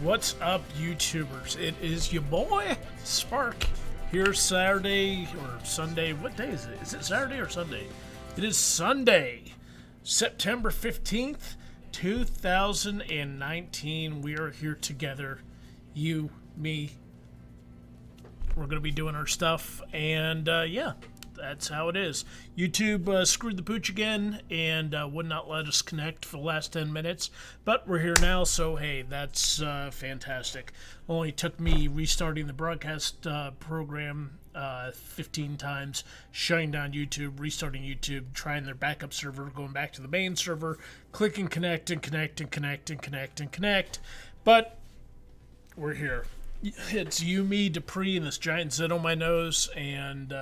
What's up, YouTubers? It is your boy, Spark, here Saturday or Sunday. What day is it? Is it Saturday or Sunday? It is Sunday, September 15th, 2019. We are here together, you, me. We're going to be doing our stuff, and yeah, that's how it is. YouTube screwed the pooch again and would not let us connect for the last 10 minutes, but we're here now, so hey, that's fantastic. Only took me restarting the broadcast program 15 times, shutting down YouTube, restarting YouTube, trying their backup server, going back to the main server, clicking connect and connect and connect and connect and connect, but we're here. It's you, me, Dupree, and this giant zit on my nose, and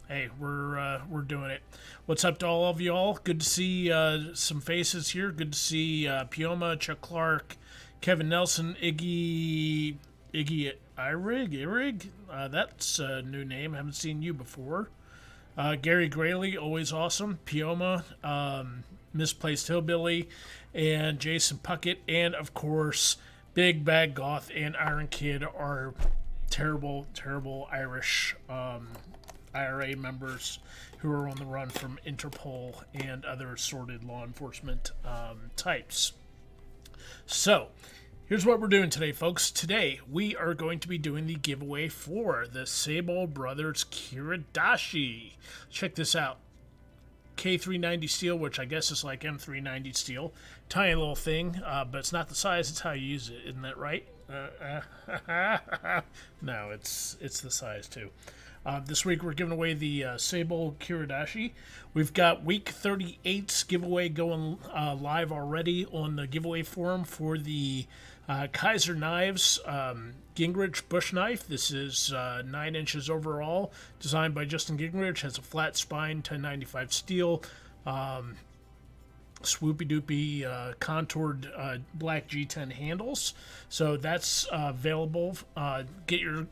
hey, we're doing it. What's up to all of y'all? Good to see some faces here. Good to see Pioma, Chuck Clark, Kevin Nelson, Iggy Irig. That's a new name. Haven't seen you before. Gary Grayley, always awesome. Pioma, Misplaced Hillbilly, and Jason Puckett, and of course, Big Bad Goth and Iron Kid are terrible, terrible Irish IRA members who are on the run from Interpol and other assorted law enforcement types. So, here's what we're doing today, folks. Today, we are going to be doing the giveaway for the Sabol Brothers Kiridashi. Check this out. K390 steel, which I guess is like M390 steel. Tiny little thing, but it's not the size, it's how you use it. Isn't that right? No, it's the size too. This week we're giving away the Sabol Kiridashi. We've got week 38's giveaway going live already on the giveaway forum for the Kaiser Knives Gingrich bush knife. This is 9 inches overall, designed by Justin Gingrich, has a flat spine, 1095 steel, swoopy-doopy contoured black G10 handles. So that's available. Get your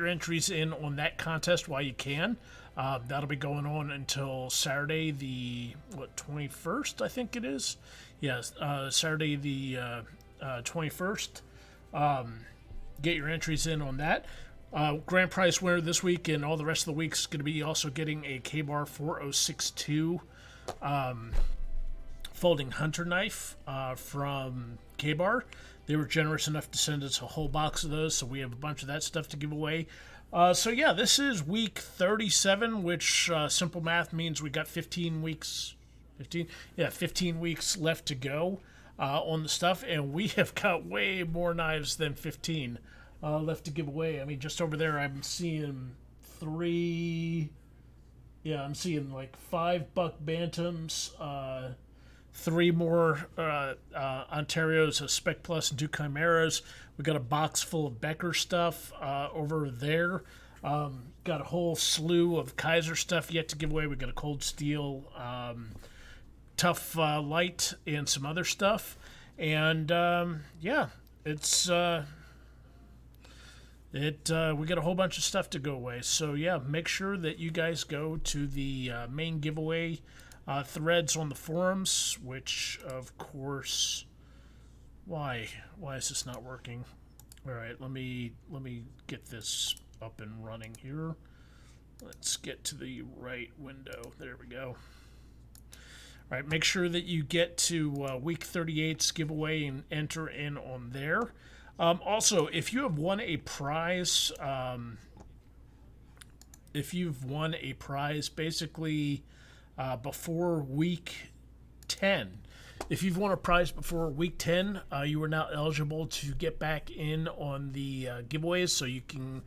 entries in on that contest while you can. That'll be going on until Saturday the 21st, I think it is. Yes, Saturday the 21st. Get your entries in on that. Grand prize winner this week and all the rest of the week is going to be also getting a K-Bar 4062 Folding Hunter knife from K-Bar. They were generous enough to send us a whole box of those, so we have a bunch of that stuff to give away. So yeah, this is week 37, which simple math means we got 15 weeks. 15 weeks left to go on the stuff, and we have got way more knives than 15 left to give away. I mean, just over there, I'm seeing 3. Yeah, I'm seeing like 5 buck bantams. 3 more Ontario's, a Spec Plus, and 2 Chimeras. We got a box full of Becker stuff over there. Got a whole slew of Kaiser stuff yet to give away. We got a Cold Steel, Tough Light, and some other stuff. And yeah, it's we got a whole bunch of stuff to go away. So yeah, make sure that you guys go to the main giveaway threads on the forums, which of course, why is this not working? All right, let me get this up and running here. Let's get to the right window. There we go. All right, make sure that you get to week 38's giveaway and enter in on there. Also, if you have won a prize, basically before week 10. If you've won a prize before week 10, you are now eligible to get back in on the giveaways, so you can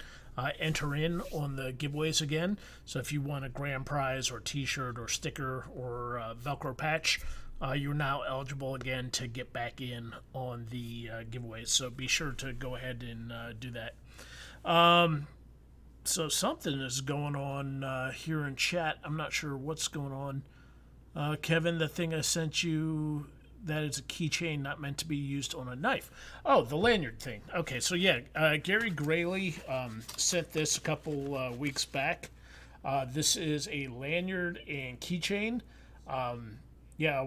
enter in on the giveaways again. So if you won a grand prize or t-shirt or sticker or Velcro patch, you're now eligible again to get back in on the giveaways. So be sure to go ahead and do that. So something is going on here in chat. I'm not sure what's going on. Kevin, the thing I sent you, that is a keychain not meant to be used on a knife. Oh, the lanyard thing. Okay, so yeah, Gary Grayley sent this a couple weeks back. This is a lanyard and keychain. Yeah,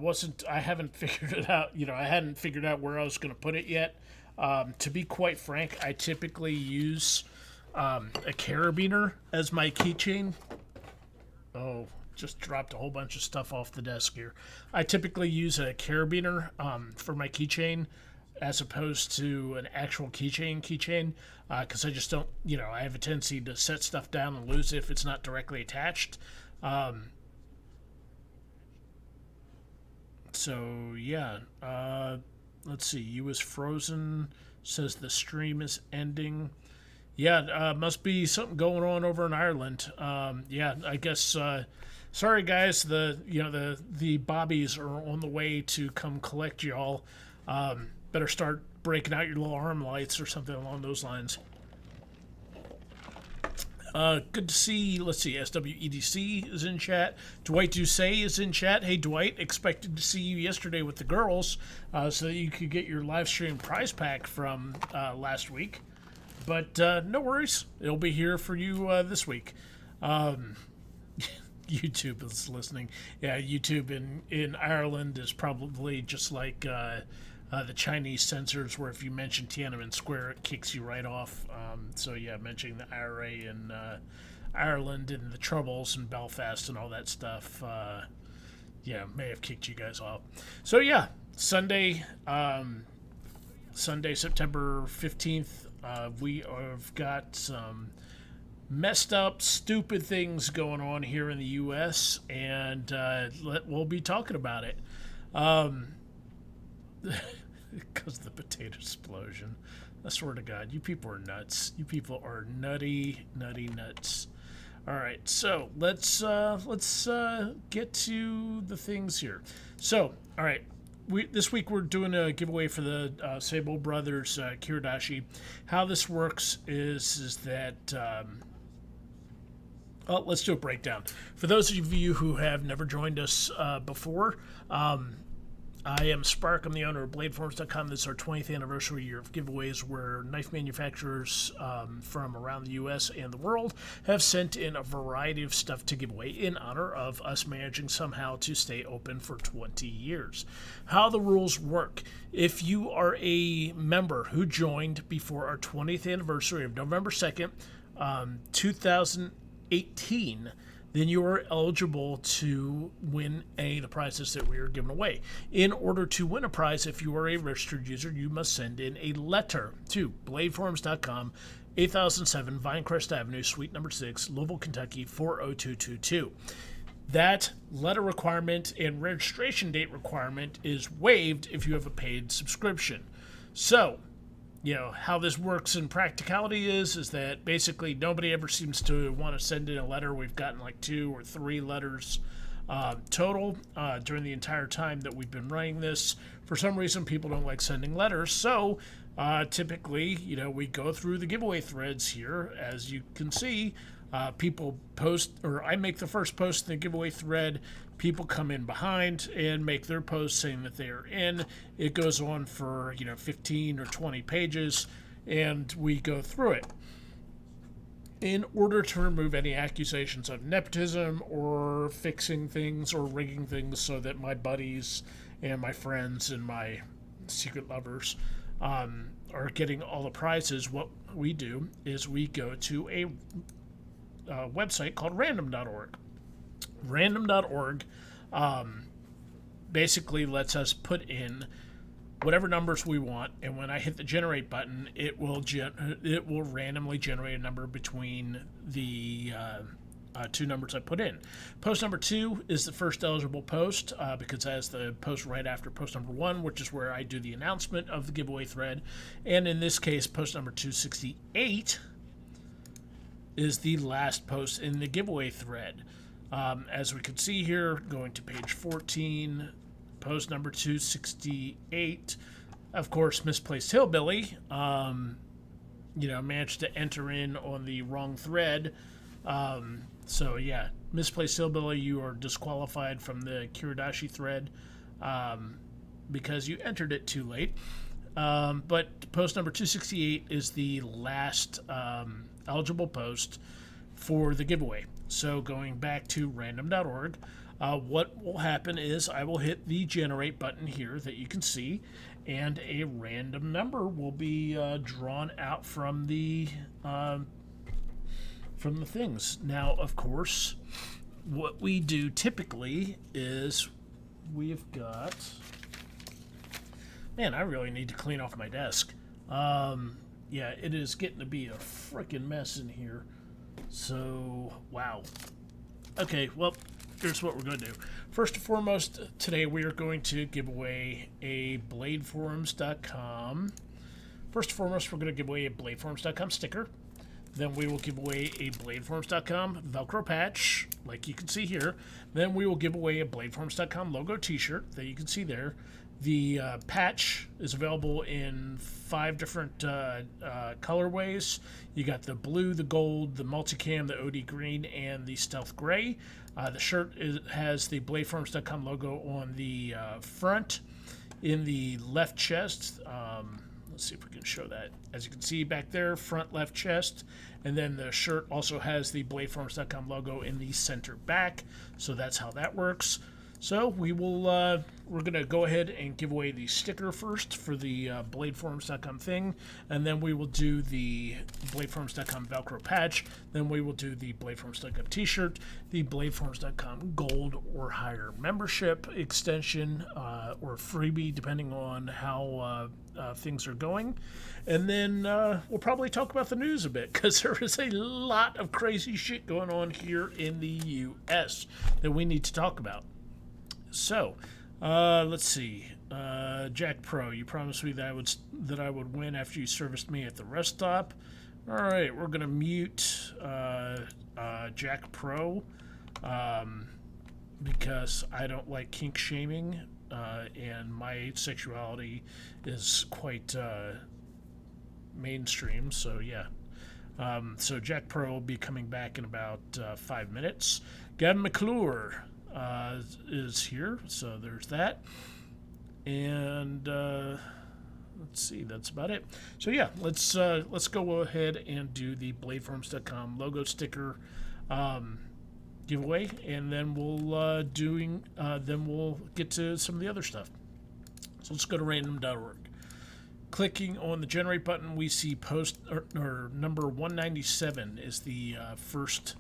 I haven't figured it out. I hadn't figured out where I was going to put it yet. To be quite frank, I typically use a carabiner as my keychain. Oh, just dropped a whole bunch of stuff off the desk here. I typically use a carabiner for my keychain as opposed to an actual keychain, because I just don't, I have a tendency to set stuff down and lose it if it's not directly attached. So yeah, let's see. You was frozen. Says the stream is ending. Yeah, must be something going on over in Ireland. Yeah, I guess. Sorry, guys. The bobbies are on the way to come collect y'all. Better start breaking out your little arm lights or something along those lines. Good to see. Let's see. SWEDC is in chat. Dwight Doucet is in chat. Hey, Dwight. Expected to see you yesterday with the girls, so that you could get your live stream prize pack from last week. But no worries. It'll be here for you this week. YouTube is listening. Yeah, YouTube in Ireland is probably just like the Chinese censors, where if you mention Tiananmen Square, it kicks you right off. So yeah, mentioning the IRA in Ireland and the Troubles and Belfast and all that stuff, yeah, may have kicked you guys off. So yeah, Sunday, September 15th, we have got some messed up, stupid things going on here in the U.S., and we'll be talking about it. Because of the potato explosion. I swear to God, you people are nuts. You people are nutty nuts. All right, so let's get to the things here. So, all right, this week we're doing a giveaway for the Sabol Brothers Kiridashi. How this works is that let's do a breakdown. For those of you who have never joined us before, I am Spark. I'm the owner of BladeForms.com. This is our 20th anniversary year of giveaways, where knife manufacturers from around the U.S. and the world have sent in a variety of stuff to give away in honor of us managing somehow to stay open for 20 years. How the rules work: if you are a member who joined before our 20th anniversary of November 2nd, 2018, then you are eligible to win the prizes that we are giving away. In order to win a prize, if you are a registered user, you must send in a letter to BladeForms.com, 8007 Vinecrest Avenue, Suite number 6, Louisville, Kentucky, 40222. That letter requirement and registration date requirement is waived if you have a paid subscription. So, how this works in practicality is that basically nobody ever seems to want to send in a letter. We've gotten like 2 or 3 letters total during the entire time that we've been running this. For some reason, people don't like sending letters. So typically, we go through the giveaway threads here. As you can see, people post, or I make the first post in the giveaway thread. People come in behind and make their post saying that they are in. It goes on for 15 or 20 pages, and we go through it. In order to remove any accusations of nepotism or fixing things or rigging things so that my buddies and my friends and my secret lovers are getting all the prizes, what we do is we go to a website called random.org. Random.org basically lets us put in whatever numbers we want, and when I hit the generate button, it will randomly generate a number between the 2 numbers I put in. Post number 2 is the first eligible post because that's the post right after post number 1, which is where I do the announcement of the giveaway thread. And in this case, post number 268 is the last post in the giveaway thread. As we can see here, going to page 14, post number 268, of course, Misplaced Hillbilly, managed to enter in on the wrong thread. So yeah, Misplaced Hillbilly, you are disqualified from the Kiridashi thread because you entered it too late. But post number 268 is the last eligible post for the giveaway. So going back to random.org, what will happen is I will hit the generate button here that you can see, and a random number will be drawn out from the things. Now, of course, what we do typically is we've got... Man, I really need to clean off my desk. Yeah, it is getting to be a freaking mess in here. So, wow. Okay, well, here's what we're going to do. First and foremost, today we are going to give away a bladeforums.com. First and foremost, we're going to give away a bladeforums.com sticker. Then we will give away a bladeforums.com Velcro patch, like you can see here. Then we will give away a bladeforums.com logo t-shirt that you can see there. The patch is available in 5 different colorways. You got the blue, the gold, the multicam, the OD green, and the stealth gray. The shirt has the bladeforums.com logo on the front. In the left chest, let's see if we can show that. As you can see back there, front left chest. And then the shirt also has the bladeforums.com logo in the center back. So that's how that works. So we will, we're going to go ahead and give away the sticker first for the bladeforums.com thing, and then we will do the bladeforums.com Velcro patch, then we will do the bladeforums.com t-shirt, the bladeforums.com gold or higher membership extension, or freebie, depending on how things are going. And then we'll probably talk about the news a bit, because there is a lot of crazy shit going on here in the U.S. that we need to talk about. So, let's see. Jack Pro, you promised me that I would win after you serviced me at the rest stop. All right, we're gonna mute Jack Pro because I don't like kink shaming, and my sexuality is quite mainstream. So yeah. So Jack Pro will be coming back in about 5 minutes. Gavin McClure is here, so there's that. And let's see, that's about it. So yeah, let's go ahead and do the bladeforums.com logo sticker giveaway, and then we'll get to some of the other stuff. So let's go to random.org. Clicking on the generate button, we see post or number 197 is the first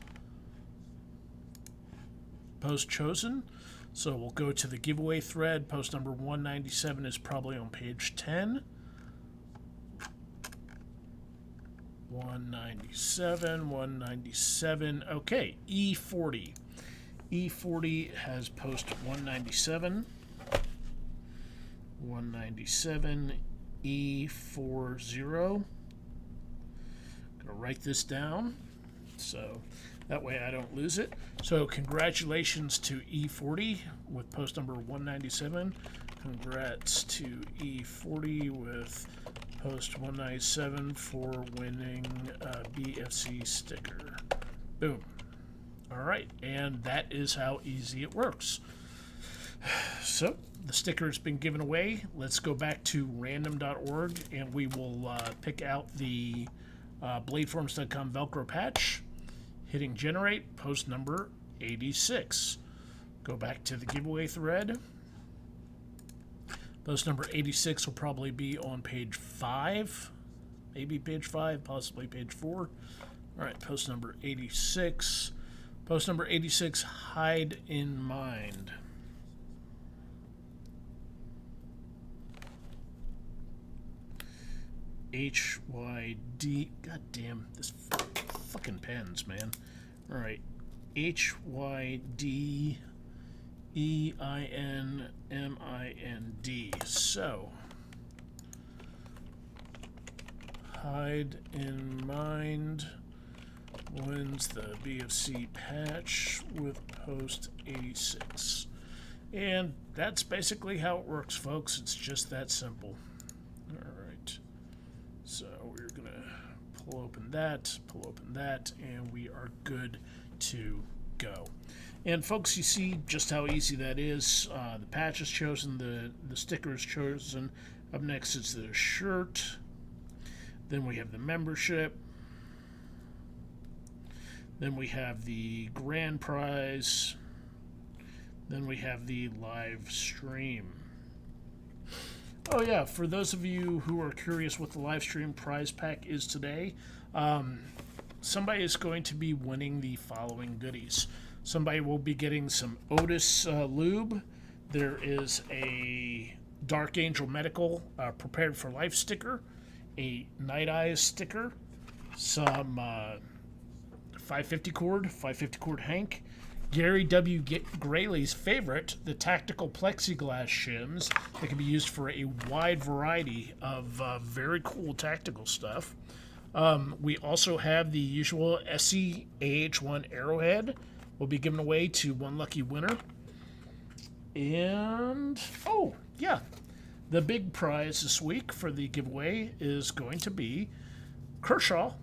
post chosen. So we'll go to the giveaway thread. Post number 197 is probably on page 10. 197. Okay, E40. E40 has post 197. 197 E40. Gonna write this down so that way I don't lose it. So congratulations to E40 with post number 197. Congrats to E40 with post 197 for winning a BFC sticker. Boom. All right, and that is how easy it works. So the sticker has been given away. Let's go back to random.org, and we will pick out the bladeforums.com Velcro patch. Hitting generate, post number 86. Go back to the giveaway thread. Post number 86 will probably be on page 5. Maybe page 5, possibly page 4. Alright, post number 86. Post number 86, hide in mind. HYD. God damn, this fucking pens, man. Alright. HYDEINMIND. So, hide in mind wins the BFC patch with post 86. And that's basically how it works, folks. It's just that simple. Alright. So we're going to pull open that, and we are good to go. And folks, you see just how easy that is. The patch is chosen, the sticker is chosen. Up next is the shirt. Then we have the membership. Then we have the grand prize. Then we have the live stream. Oh yeah, for those of you who are curious what the live stream prize pack is today, somebody is going to be winning the following goodies. Somebody will be getting some Otis lube. There is a Dark Angel Medical Prepared for Life sticker, a Night Eyes sticker, some 550 cord Hank, Gary W. Grayley's favorite, the tactical plexiglass shims that can be used for a wide variety of very cool tactical stuff. We also have the usual SE AH1 Arrowhead. Will be given away to one lucky winner. And, oh, yeah, the big prize this week for the giveaway is going to be Kershaw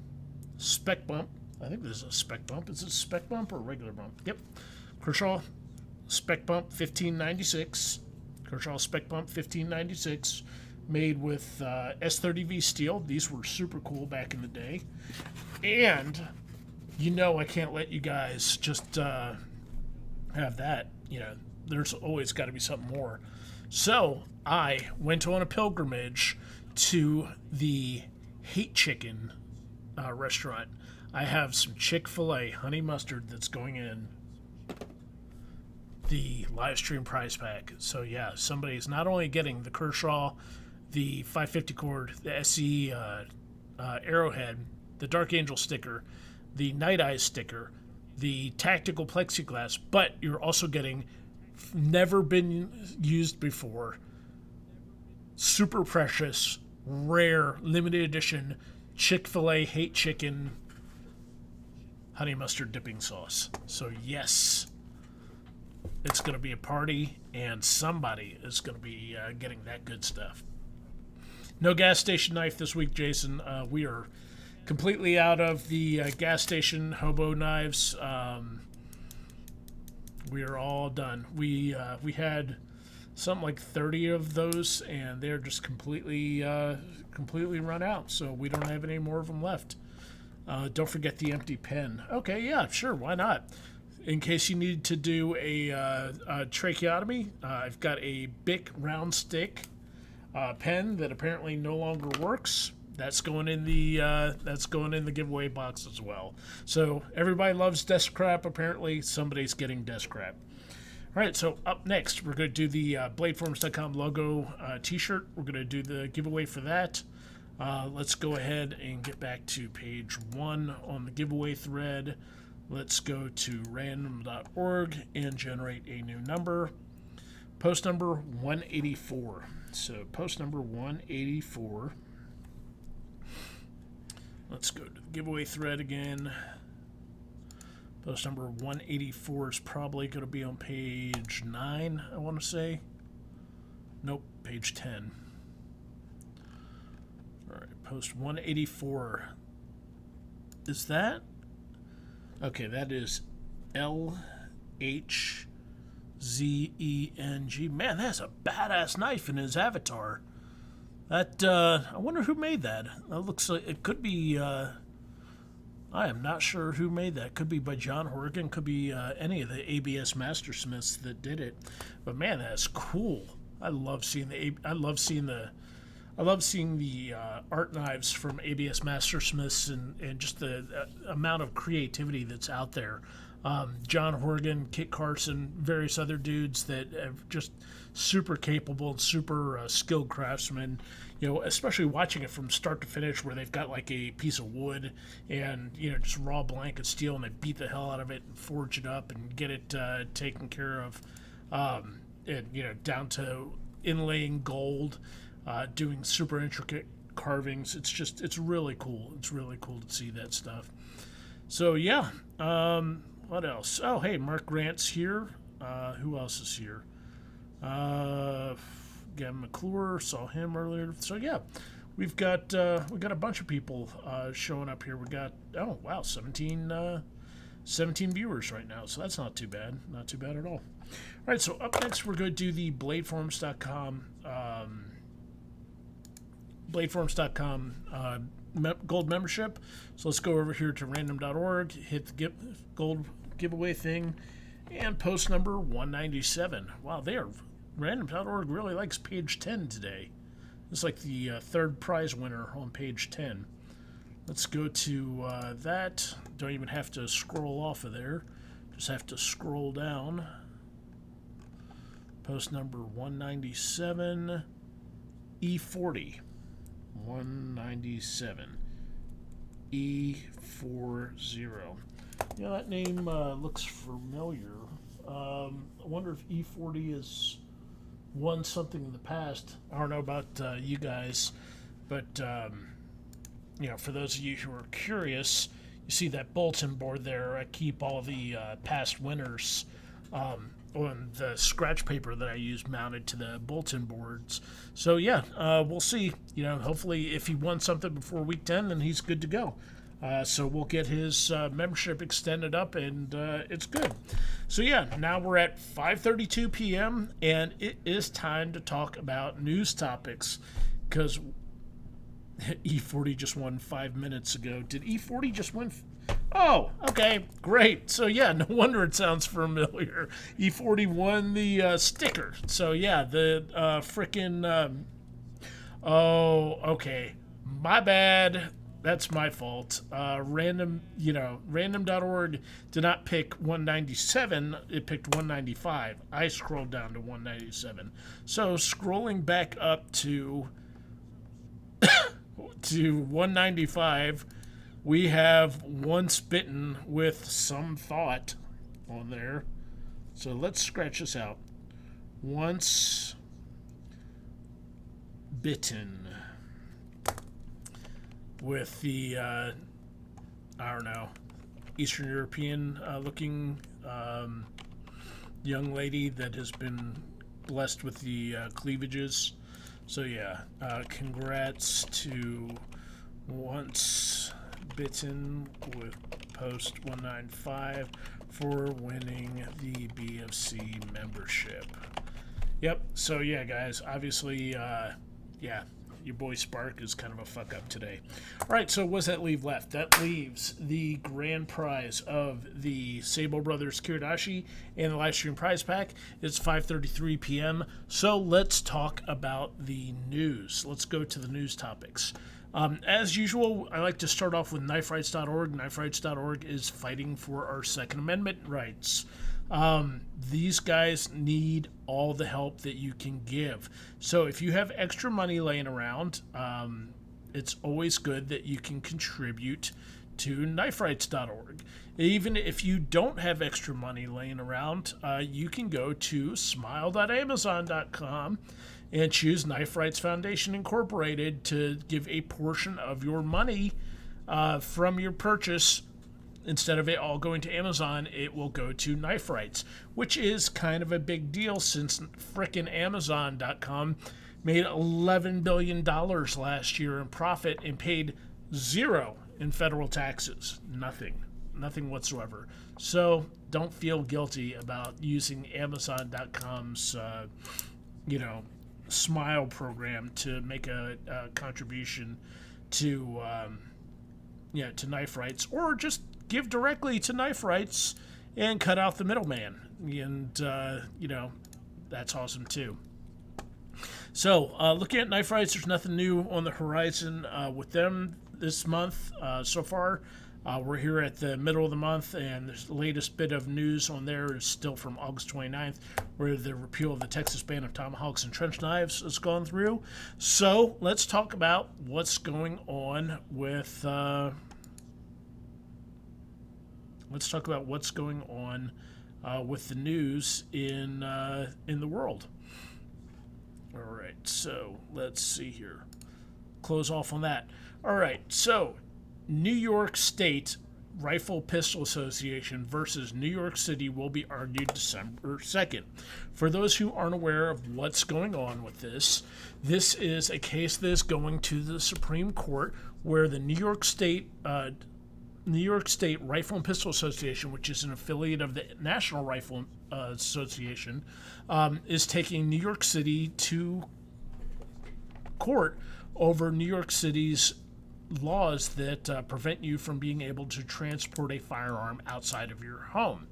Spec Bump. I think this is a Spec Bump. Is it a Spec Bump or a regular bump? Yep. Kershaw Spec Bump 1596. Kershaw Spec Bump 1596. Made with S30V steel. These were super cool back in the day. And you know I can't let you guys just have that. You know, there's always got to be something more. So I went on a pilgrimage to the Hate Chicken restaurant. I have some Chick-fil-A honey mustard that's going in the live stream prize pack. So yeah, somebody's not only getting the Kershaw, the 550 cord, the SE Arrowhead, the Dark Angel sticker, the Night Eyes sticker, the tactical plexiglass, but you're also getting never been used before, super precious, rare, limited edition Chick-fil-A Hate Chicken honey mustard dipping sauce. So yes, it's going to be a party, and somebody is going to be getting that good stuff. No gas station knife this week, Jason. We are completely out of the gas station hobo knives. We are all done. We had something like 30 of those, and they're just completely run out. So we don't have any more of them left. Don't forget the empty pen. Okay, yeah, sure, why not? In case you need to do a tracheotomy, I've got a Bic round stick pen that apparently no longer works. That's going in the giveaway box as well. So everybody loves desk crap. Apparently, somebody's getting desk crap. All right, so up next, we're going to do the BladeForums.com logo T-shirt. We're going to do the giveaway for that. Let's go ahead and get back to page 1 on the giveaway thread. Let's go to random.org and generate a new number. Post number 184. So post number 184. Let's go to the giveaway thread again. Post number 184 is probably going to be on page 9, I want to say. Nope, page 10. All right, post 184. Is that? Okay, that is LHZENG. Man, that's a badass knife in his avatar. That, I wonder who made that. That looks like it could be, I am not sure who made that. Could be by John Horgan, could be any of the ABS Mastersmiths that did it. But man, that's cool. I love seeing the art knives from ABS Mastersmiths and just the amount of creativity that's out there. John Horgan, Kit Carson, various other dudes that are just super capable and super skilled craftsmen. You know, especially watching it from start to finish, where they've got like a piece of wood and just raw blanket steel, and they beat the hell out of it and forge it up and get it taken care of, and down to inlaying gold, doing super intricate carvings. It's really cool. It's really cool to see that stuff. So yeah. What else? Oh, hey, Mark Grant's here. Who else is here? Gavin McClure, saw him earlier. So yeah, we got a bunch of people showing up here. We got 17 viewers right now. So that's not too bad. Not too bad at all. All right, so up next we're going to do the BladeForums.com gold membership. So let's go over here to random.org, hit the gold giveaway thing, And post number 197. Wow, random.org really likes page 10 today. It's like the third prize winner on page 10. Let's go to that. Don't even have to scroll off of there. Just have to scroll down. Post number 197. E40. 197. E40. Yeah, that name looks familiar. I wonder if E40 has won something in the past. I don't know about you guys, but for those of you who are curious, you see that bulletin board there. I keep all the past winners on the scratch paper that I use mounted to the bulletin boards. So yeah, we'll see. Hopefully if he won something before week 10, then he's good to go. So we'll get his membership extended up, and it's good. So yeah, now we're at 5:32 p.m., and it is time to talk about news topics, because E40 just won 5 minutes ago. Did E40 just win? Oh, okay, great. So yeah, no wonder it sounds familiar. E40 won the sticker. So yeah, the frickin' oh, okay. My bad. That's my fault. Random.org did not pick 197. It picked 195. I scrolled down to 197. So scrolling back up to 195, we have Once Bitten with Some Thought on there. So let's scratch this out. Once Bitten. With the, Eastern European looking young lady that has been blessed with the cleavages. So yeah, congrats to Once Bitten with post 195 for winning the BFC membership. Yep, so yeah, guys, obviously, your boy Spark is kind of a fuck up today. All right, so what does that leave left? That leaves the grand prize of the Sabol Brothers Kiridashi and the live stream prize pack. It's 5:33 p.m. So let's talk about the news. Let's go to the news topics. As usual, I like to start off with kniferights.org. Kniferights.org is fighting for our Second Amendment rights. These guys need all the help that you can give. So if you have extra money laying around, it's always good that you can contribute to kniferights.org. Even if you don't have extra money laying around, you can go to smile.amazon.com and choose Knife Rights Foundation Incorporated to give a portion of your money from your purchase. Instead of it all going to Amazon, it will go to Knife Rights, which is kind of a big deal since frickin' Amazon.com made $11 billion last year in profit and paid zero in federal taxes. Nothing whatsoever. So don't feel guilty about using Amazon.com's, Smile program to make a contribution to Knife Rights, or just give directly to Knife Rights and cut out the middleman. And, that's awesome too. So, looking at Knife Rights, there's nothing new on the horizon with them this month so far. We're here at the middle of the month, and the latest bit of news on there is still from August 29th, where the repeal of the Texas ban of tomahawks and trench knives has gone through. So, let's talk about what's going on with... with the news in the world. All right, so let's see here. Close off on that. All right, so New York State Rifle Pistol Association versus New York City will be argued December 2nd. For those who aren't aware of what's going on with this, this is a case that is going to the Supreme Court, where the New York State Rifle and Pistol Association, which is an affiliate of the National Rifle Association, is taking New York City to court over New York City's laws that prevent you from being able to transport a firearm outside of your home.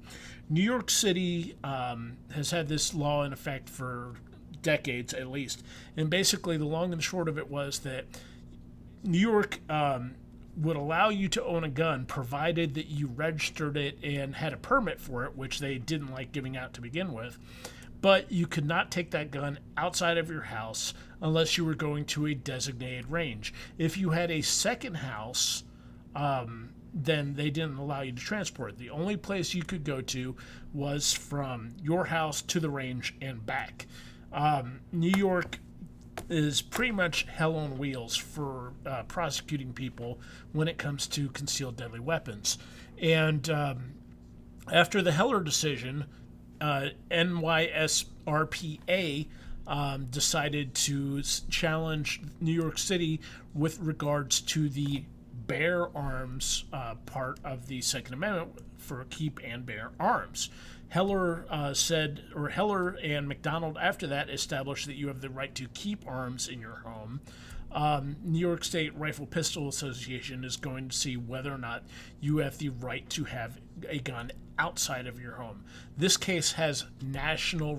New York City has had this law in effect for decades at least, and basically the long and short of it was that New York would allow you to own a gun provided that you registered it and had a permit for it, which they didn't like giving out to begin with. But you could not take that gun outside of your house unless you were going to a designated range. If you had a second house, then they didn't allow you to transport it. The only place you could go to was from your house to the range and back. New York is pretty much hell on wheels for prosecuting people when it comes to concealed deadly weapons. And after the Heller decision, NYSRPA decided to challenge New York City with regards to the bear arms part of the Second Amendment for keep and bear arms. Heller Heller and McDonald after that established that you have the right to keep arms in your home. New York State Rifle Pistol Association is going to see whether or not you have the right to have a gun outside of your home. This case has national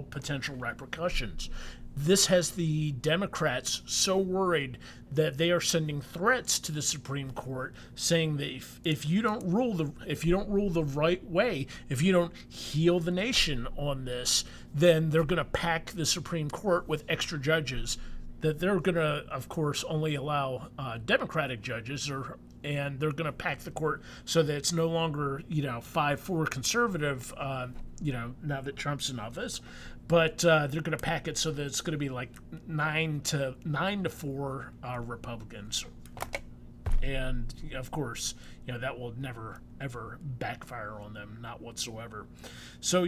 potential repercussions. This has the Democrats so worried that they are sending threats to the Supreme Court, saying that if you don't rule the right way, if you don't heal the nation on this, then they're going to pack the Supreme Court with extra judges. That they're going to, of course, only allow Democratic judges, and they're going to pack the court so that it's no longer 5-4 conservative. Now that Trump's in office. But they're going to pack it so that it's going to be like 9 to 4 Republicans, and of course, that will never ever backfire on them, not whatsoever. So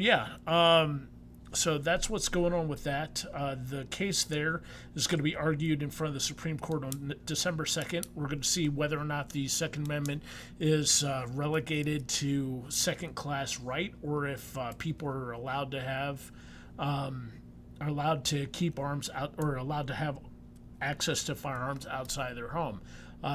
so that's what's going on with that. The case there is going to be argued in front of the Supreme Court on December 2nd. We're going to see whether or not the Second Amendment is relegated to second-class right, or if people are allowed to have. Are allowed to keep arms out, or allowed to have access to firearms outside their home.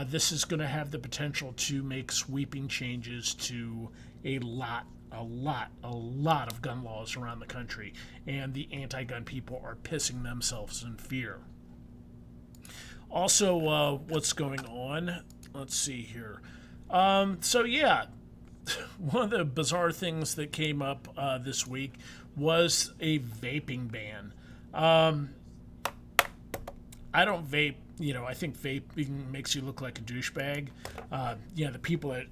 This is going to have the potential to make sweeping changes to a lot of gun laws around the country, and the anti-gun people are pissing themselves in fear. Also, what's going on? Let's see here. One of the bizarre things that came up this week was a vaping ban. I don't vape. I think vaping makes you look like a douchebag. The people that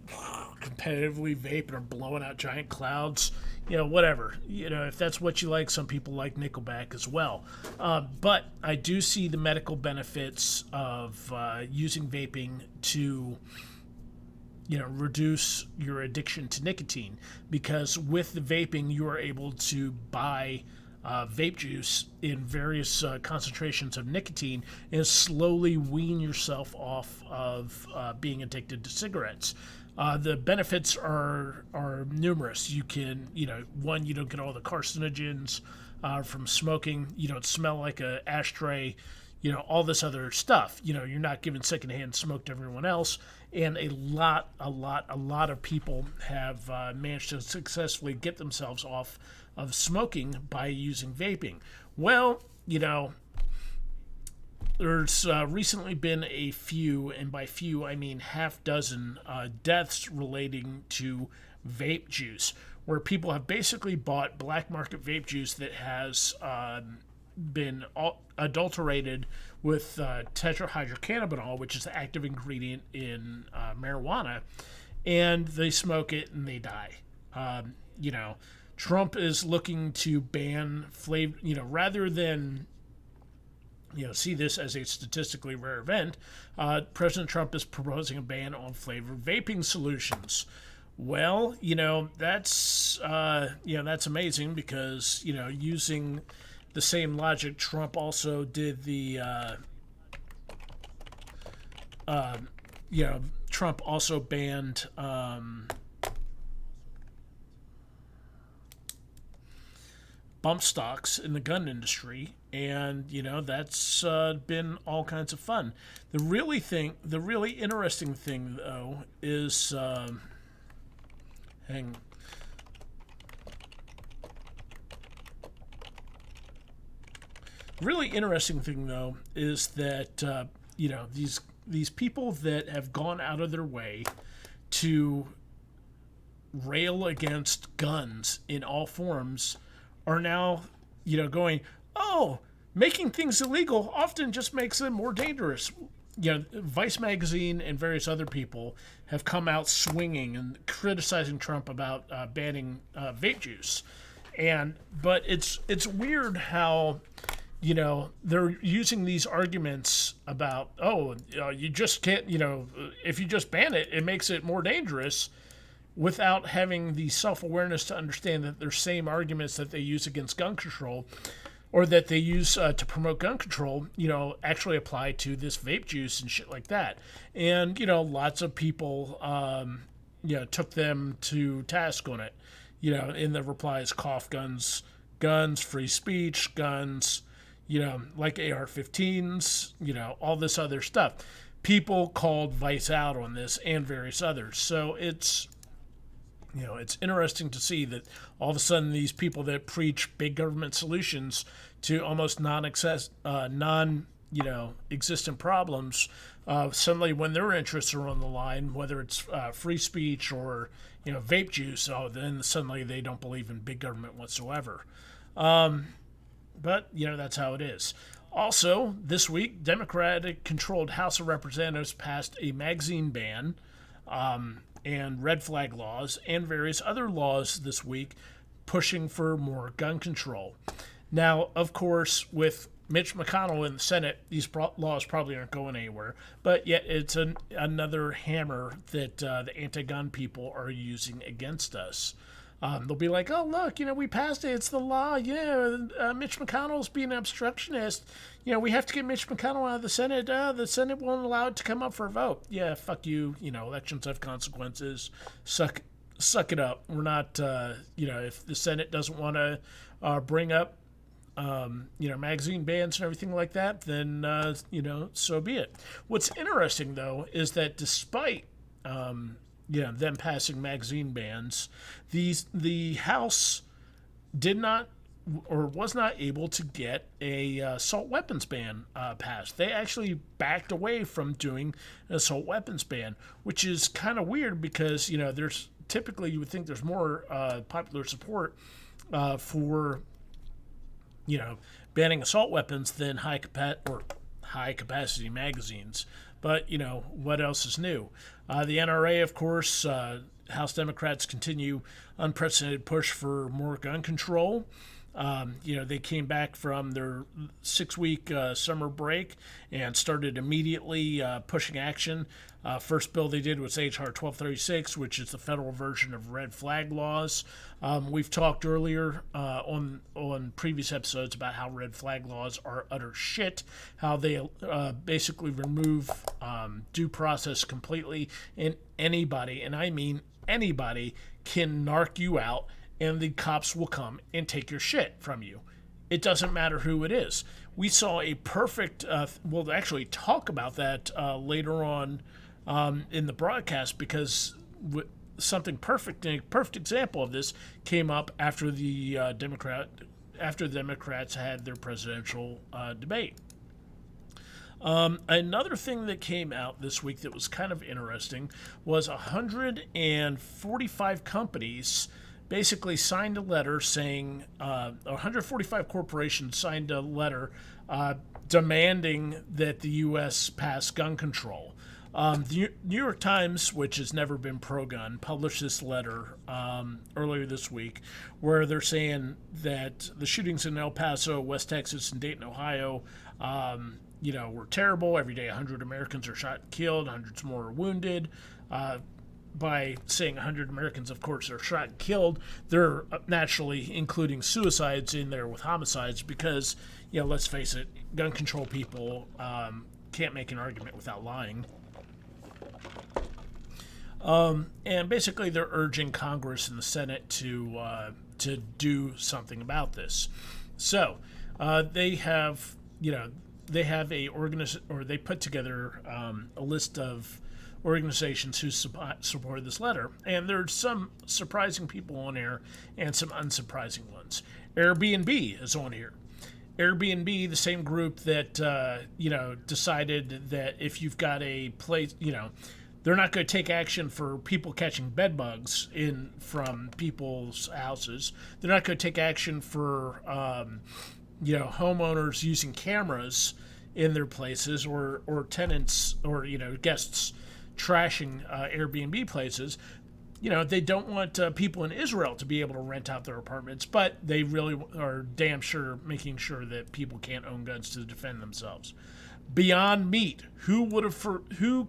competitively vape and are blowing out giant clouds, whatever. If that's what you like, some people like Nickelback as well. But I do see the medical benefits of using vaping to reduce your addiction to nicotine, because with the vaping you are able to buy vape juice in various concentrations of nicotine and slowly wean yourself off of being addicted to cigarettes. The benefits are numerous. You can, one, you don't get all the carcinogens from smoking. You don't smell like an ashtray. All this other stuff. You're not giving secondhand smoke to everyone else. And a lot of people have managed to successfully get themselves off of smoking by using vaping. Well, there's recently been a few, and by few I mean half dozen, deaths relating to vape juice, where people have basically bought black market vape juice that has been adulterated with tetrahydrocannabinol, which is the active ingredient in marijuana, and they smoke it and they die. Trump is looking to ban flavor, rather than see this as a statistically rare event. President Trump is proposing a ban on flavored vaping solutions. Well, that's amazing, because using the same logic, Trump also did the Trump also banned bump stocks in the gun industry, and that's been all kinds of fun. The really interesting thing though is hang. Really interesting thing though is that these people that have gone out of their way to rail against guns in all forms are now, going, oh, making things illegal often just makes them more dangerous. Vice magazine and various other people have come out swinging and criticizing Trump about banning vape juice, but it's weird how they're using these arguments about, you just can't, if you just ban it, it makes it more dangerous, without having the self-awareness to understand that their same arguments that they use against gun control, or that they use to promote gun control, actually apply to this vape juice and shit like that. And, lots of people, took them to task on it, in the replies: cough, guns, free speech, guns, like AR-15s, all this other stuff. People called Vice out on this and various others. So it's interesting to see that all of a sudden these people that preach big government solutions to almost existent problems, suddenly when their interests are on the line, whether it's free speech or vape juice, then suddenly they don't believe in big government whatsoever. But that's how it is. Also, this week, Democratic-controlled House of Representatives passed a magazine ban, and red flag laws, and various other laws this week pushing for more gun control. Now, of course, with Mitch McConnell in the Senate, these laws probably aren't going anywhere, but yet it's another hammer that the anti-gun people are using against us. They'll be like, oh, look, we passed it. It's the law. Mitch McConnell's being an obstructionist. We have to get Mitch McConnell out of the Senate. The Senate won't allow it to come up for a vote. Yeah, fuck you. Elections have consequences. Suck it up. We're not, if the Senate doesn't want to bring up, magazine bans and everything like that, then, so be it. What's interesting, though, is that despite them passing magazine bans, the House did not or was not able to get a assault weapons ban passed. They actually backed away from doing an assault weapons ban, which is kind of weird because there's typically, you would think there's more popular support for banning assault weapons than high capacity magazines. But, what else is new? The NRA, of course, House Democrats continue unprecedented push for more gun control. They came back from their 6-week summer break and started immediately pushing action. First bill they did was H.R. 1236, which is the federal version of red flag laws. We've talked earlier on previous episodes about how red flag laws are utter shit, how they basically remove due process completely, and anybody, and I mean anybody, can narc you out and the cops will come and take your shit from you. It doesn't matter who it is. We saw a perfect, we'll actually talk about that later on in the broadcast, because something perfect, a perfect example of this came up after the Democrats had their presidential debate. Another thing that came out this week that was kind of interesting was 145 companies basically signed a letter saying 145 corporations signed a letter demanding that the U.S. pass gun control. The New York Times, which has never been pro-gun, published this letter earlier this week where they're saying that the shootings in El Paso, West Texas, and Dayton, Ohio, were terrible. Every day 100 Americans are shot and killed, hundreds more are wounded. By saying 100 Americans, of course, are shot and killed, they're naturally including suicides in there with homicides because, let's face it, gun control people can't make an argument without lying. And basically they're urging Congress and the Senate to to do something about this. So they have, they have they put together a list of organizations who supported this letter, and there's some surprising people on here and some unsurprising ones. Airbnb is on here. Airbnb, the same group that decided that if you've got a place, they're not going to take action for people catching bed bugs from people's houses. They're not going to take action for homeowners using cameras in their places, or tenants or guests trashing Airbnb places. They don't want people in Israel to be able to rent out their apartments, but they really are damn sure making sure that people can't own guns to defend themselves. Beyond Meat, who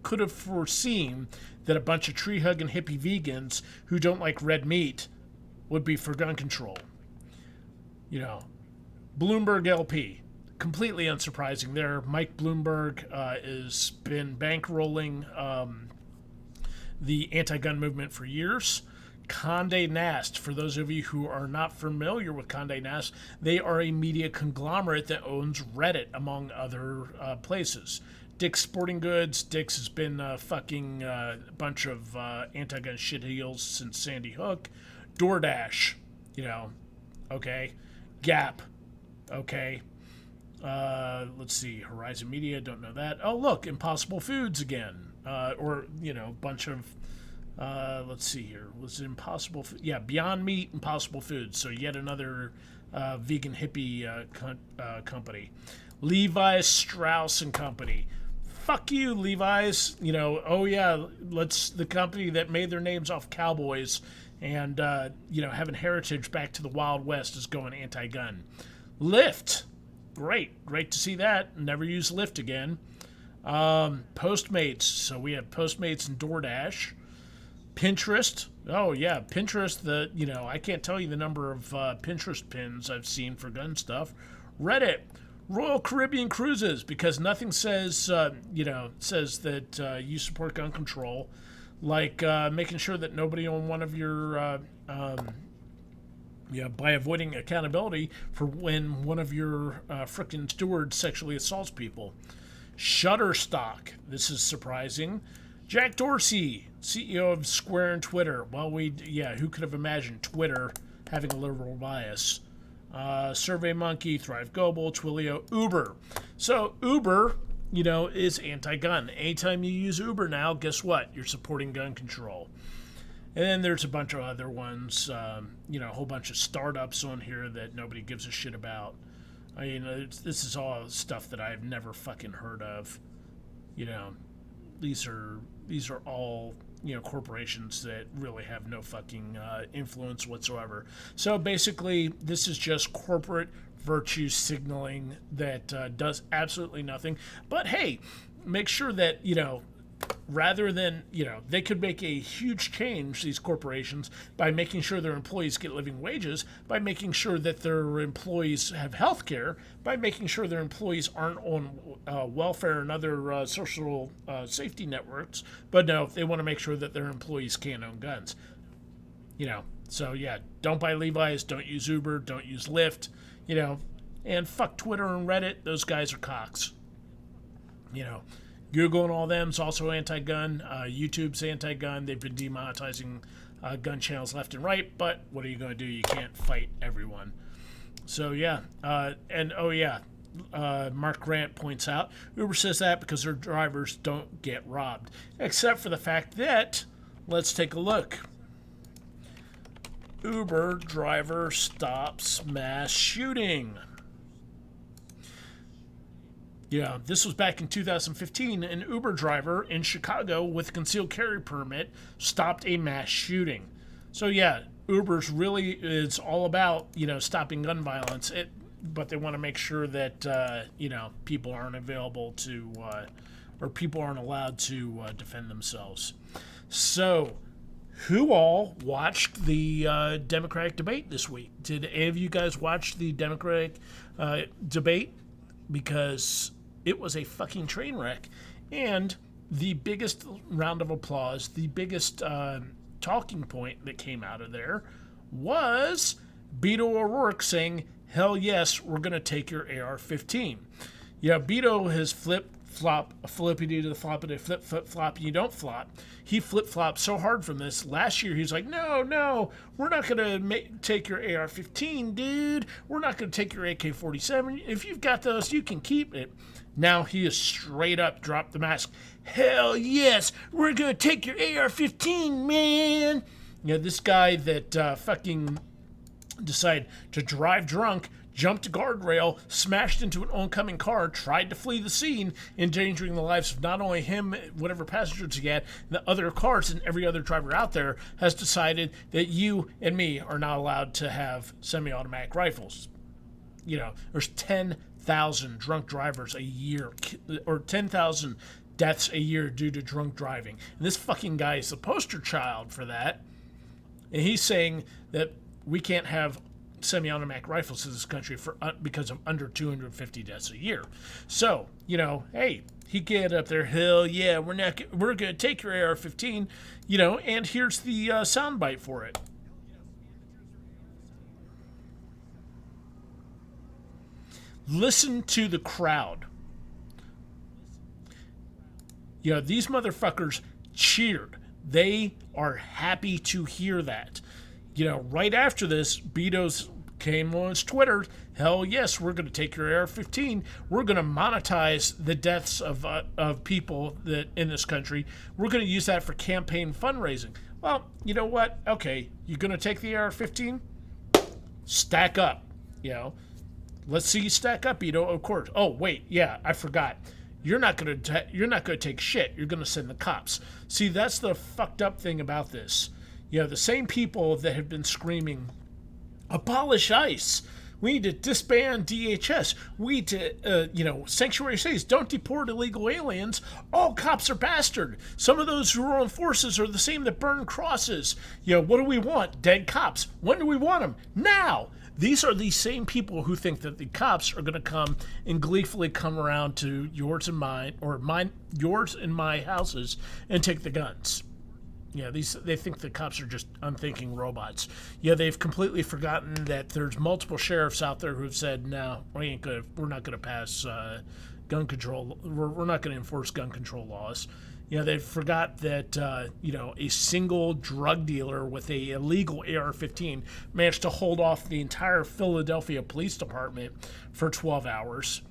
could have foreseen that a bunch of tree-hugging hippie vegans who don't like red meat would be for gun control? Bloomberg LP, completely unsurprising there. Mike Bloomberg has been bankrolling the anti-gun movement for years. Condé Nast, for those of you who are not familiar with Condé Nast, they are a media conglomerate that owns Reddit, among other places. Dick's Sporting Goods. Dick's has been fucking a bunch of anti-gun shitheels since Sandy Hook. DoorDash, okay. Gap, okay. Let's see, Horizon Media, don't know that. Oh, look, Impossible Foods again. Bunch of, let's see here. Was it Impossible? Yeah, Beyond Meat, Impossible Foods. So yet another vegan hippie company. Levi's, Strauss and Company. Fuck you, Levi's. The company that made their names off cowboys and, having heritage back to the Wild West is going anti-gun. Lyft. Great to see that. Never use Lyft again. Postmates. So we have Postmates and DoorDash. Pinterest. Oh yeah, Pinterest. I can't tell you the number of Pinterest pins I've seen for gun stuff. Reddit. Royal Caribbean Cruises, because nothing says that you support gun control like making sure that nobody on one of your by avoiding accountability for when one of your frickin' stewards sexually assaults people. Shutterstock. This is surprising. Jack Dorsey, CEO of Square and Twitter. Well, who could have imagined Twitter having a liberal bias? SurveyMonkey, Thrive Global, Twilio, Uber. So Uber, is anti-gun. Anytime you use Uber now, guess what? You're supporting gun control. And then there's a bunch of other ones, a whole bunch of startups on here that nobody gives a shit about. This is all stuff that I've never fucking heard of. These are all corporations that really have no fucking influence whatsoever. So basically, this is just corporate virtue signaling that does absolutely nothing. But hey, make sure that rather than, they could make a huge change, these corporations, by making sure their employees get living wages, by making sure that their employees have health care, by making sure their employees aren't on welfare and other social safety networks. But no, they want to make sure that their employees can't own guns. So yeah, don't buy Levi's, don't use Uber, don't use Lyft, and fuck Twitter and Reddit. Those guys are cocks. Google and all them's also anti-gun. YouTube's anti-gun. They've been demonetizing gun channels left and right, but what are you going to do? You can't fight everyone. So yeah, Mark Grant points out, Uber says that because their drivers don't get robbed. Except for the fact that, let's take a look. Uber driver stops mass shooting. Yeah, this was back in 2015. An Uber driver in Chicago with a concealed carry permit stopped a mass shooting. So yeah, Uber's really is all about, stopping gun violence. But they want to make sure that, people aren't available to, or people aren't allowed to defend themselves. So, who all watched the Democratic debate this week? Did any of you guys watch the Democratic debate? Because it was a fucking train wreck. And the biggest round of applause, the biggest talking point that came out of there was Beto O'Rourke saying, hell yes, we're going to take your AR-15. Yeah, Beto has flip-flop, flippity to the floppity, flip-flop, you don't flop. He flip-flopped so hard from this. Last year, he's like, no, we're not going to take your AR-15, dude. We're not going to take your AK-47. If you've got those, you can keep it. Now he is straight up dropped the mask. Hell yes, we're going to take your AR-15, man. You know, this guy that fucking decided to drive drunk, jumped a guardrail, smashed into an oncoming car, tried to flee the scene, endangering the lives of not only him, whatever passengers he had, the other cars, and every other driver out there, has decided that you and me are not allowed to have semi-automatic rifles. You know, there's 10,000 drunk drivers a year, or 10,000 deaths a year due to drunk driving. And this fucking guy is the poster child for that. And he's saying that we can't have semi-automatic rifles in this country because of under 250 deaths a year. So, you know, hey, he get up there, hell yeah, we're going to take your AR-15, you know, and here's the soundbite for it. Listen to the crowd. You know, these motherfuckers cheered. They are happy to hear that. You know, right after this, Beto's came on his Twitter, hell yes, we're going to take your AR-15. We're going to monetize the deaths of people that in this country. We're going to use that for campaign fundraising. Well, you know what? Okay, you're going to take the AR-15? Stack up, you know. Let's see you stack up, Beto. Of course. Oh, wait, yeah, I forgot. You're not going to take shit. You're going to send the cops. See, that's the fucked up thing about this. You know, the same people that have been screaming, abolish ICE. We need to disband DHS. We need to, sanctuary cities. Don't deport illegal aliens. All cops are bastard. Some of those who are on forces are the same that burn crosses. You know, what do we want? Dead cops. When do we want them? Now. These are the same people who think that the cops are going to come and gleefully come around to yours and mine, or yours and my houses, and take the guns. Yeah, they think the cops are just unthinking robots. Yeah, they've completely forgotten that there's multiple sheriffs out there who've said, no, we're not going to pass gun control. We're not going to enforce gun control laws. You know, they forgot that, a single drug dealer with a illegal AR-15 managed to hold off the entire Philadelphia Police Department for 12 hours.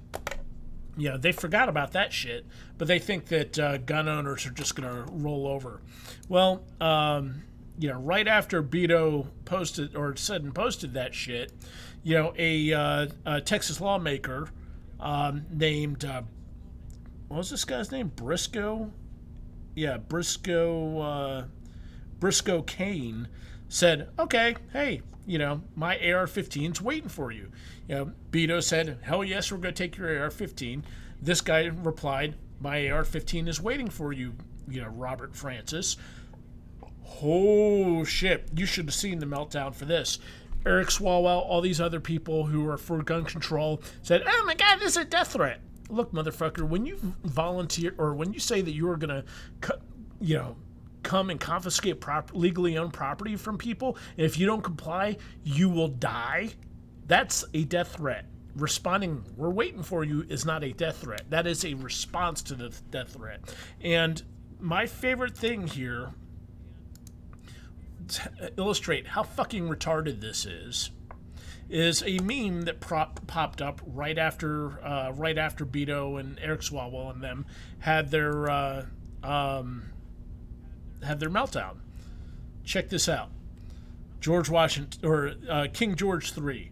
Yeah, they forgot about that shit, but they think that gun owners are just going to roll over. Well, right after Beto posted that shit, a Texas lawmaker named, what was this guy's name? Briscoe? Yeah, Briscoe Kane said, okay, hey, my AR-15's waiting for you. Beto said, hell yes, we're going to take your AR-15. This guy replied, my AR-15 is waiting for you, Robert Francis. Oh, shit. You should have seen the meltdown for this. Eric Swalwell, all these other people who are for gun control said, oh my God, this is a death threat. Look, motherfucker, when you volunteer or when you say that you are going to, come and confiscate legally owned property from people, and if you don't comply, you will die, that's a death threat. Responding, we're waiting for you, is not a death threat. That is a response to the death threat. And my favorite thing here, to illustrate how fucking retarded this is a meme that popped up right after Beto and Eric Swalwell and them had their meltdown. Check this out. George Washington, or King George III.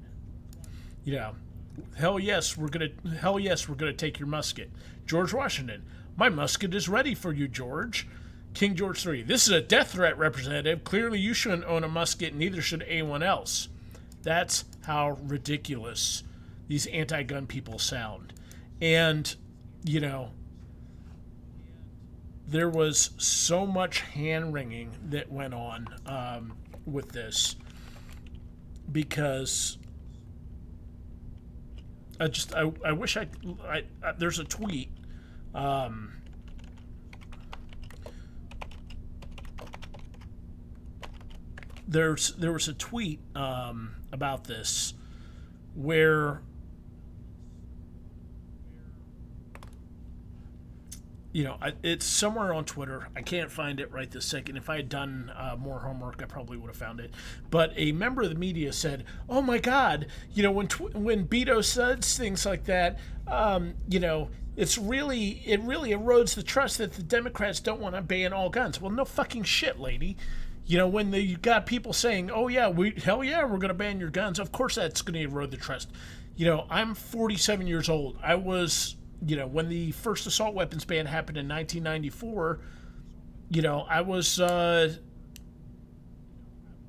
Hell yes, we're gonna take your musket. George Washington, my musket is ready for you, George. King George III, this is a death threat, Representative. Clearly you shouldn't own a musket, neither should anyone else. That's how ridiculous these anti-gun people sound. And, there was so much hand-wringing that went on with this because I wish there's a tweet. there was a tweet about this where, it's somewhere on Twitter. I can't find it right this second. If I had done more homework, I probably would have found it. But a member of the media said, "Oh my God, when Beto says things like that, it really erodes the trust that the Democrats don't want to ban all guns." Well, no fucking shit, lady. When you got people saying, "Oh yeah, we're going to ban your guns," of course that's going to erode the trust. I'm 47 years old. I was, when the first assault weapons ban happened in 1994, I was, I